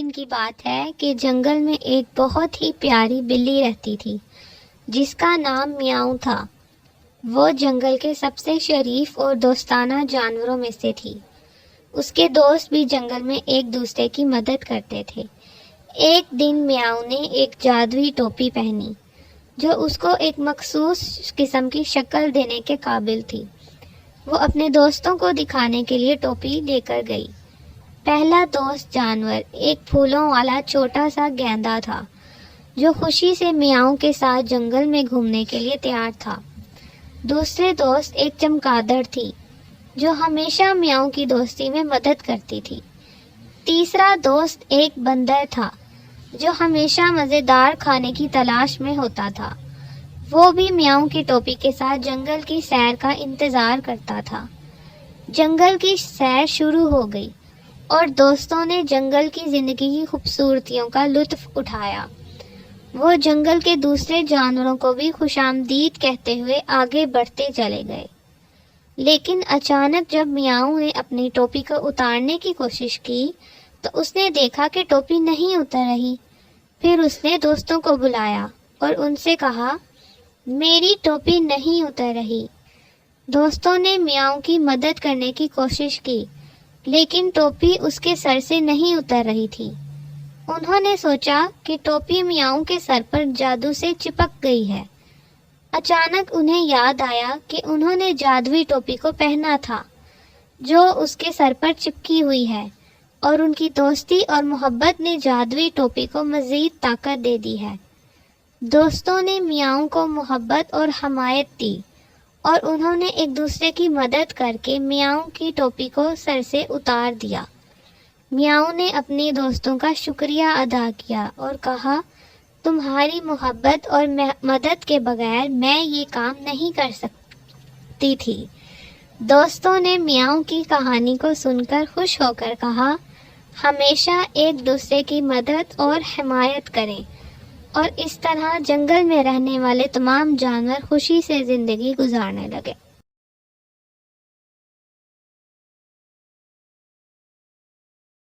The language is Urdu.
دن کی بات ہے کہ جنگل میں ایک بہت ہی پیاری بلی رہتی تھی جس کا نام میاؤں تھا۔ وہ جنگل کے سب سے شریف اور دوستانہ جانوروں میں سے تھی۔ اس کے دوست بھی جنگل میں ایک دوسرے کی مدد کرتے تھے۔ ایک دن میاؤں نے ایک جادوئی ٹوپی پہنی جو اس کو ایک مخصوص قسم کی شکل دینے کے قابل تھی۔ وہ اپنے دوستوں کو دکھانے کے لیے ٹوپی لے کر گئی۔ پہلا دوست جانور ایک پھولوں والا چھوٹا سا گیندا تھا جو خوشی سے میاؤں کے ساتھ جنگل میں گھومنے کے لیے تیار تھا۔ دوسرے دوست ایک چمگادڑ تھی جو ہمیشہ میاؤں کی دوستی میں مدد کرتی تھی۔ تیسرا دوست ایک بندر تھا جو ہمیشہ مزیدار کھانے کی تلاش میں ہوتا تھا۔ وہ بھی میاؤں کی ٹوپی کے ساتھ جنگل کی سیر کا انتظار کرتا تھا۔ جنگل کی سیر شروع ہو گئی اور دوستوں نے جنگل کی زندگی کی خوبصورتیوں کا لطف اٹھایا۔ وہ جنگل کے دوسرے جانوروں کو بھی خوش آمدید کہتے ہوئے آگے بڑھتے چلے گئے۔ لیکن اچانک جب میاؤں نے اپنی ٹوپی کو اتارنے کی کوشش کی تو اس نے دیکھا کہ ٹوپی نہیں اتر رہی۔ پھر اس نے دوستوں کو بلایا اور ان سے کہا، میری ٹوپی نہیں اتر رہی۔ دوستوں نے میاؤں کی مدد کرنے کی کوشش کی لیکن ٹوپی اس کے سر سے نہیں اتر رہی تھی۔ انہوں نے سوچا کہ ٹوپی میاؤں کے سر پر جادو سے چپک گئی ہے۔ اچانک انہیں یاد آیا کہ انہوں نے جادوئی ٹوپی کو پہنا تھا جو اس کے سر پر چپکی ہوئی ہے، اور ان کی دوستی اور محبت نے جادوئی ٹوپی کو مزید طاقت دے دی ہے۔ دوستوں نے میاؤں کو محبت اور حمایت دی اور انہوں نے ایک دوسرے کی مدد کر کے میاؤں کی ٹوپی کو سر سے اتار دیا۔ میاؤں نے اپنے دوستوں کا شکریہ ادا کیا اور کہا، تمہاری محبت اور مدد کے بغیر میں یہ کام نہیں کر سکتی تھی۔ دوستوں نے میاؤں کی کہانی کو سن کر خوش ہو کر کہا، ہمیشہ ایک دوسرے کی مدد اور حمایت کریں، اور اس طرح جنگل میں رہنے والے تمام جانور خوشی سے زندگی گزارنے لگے۔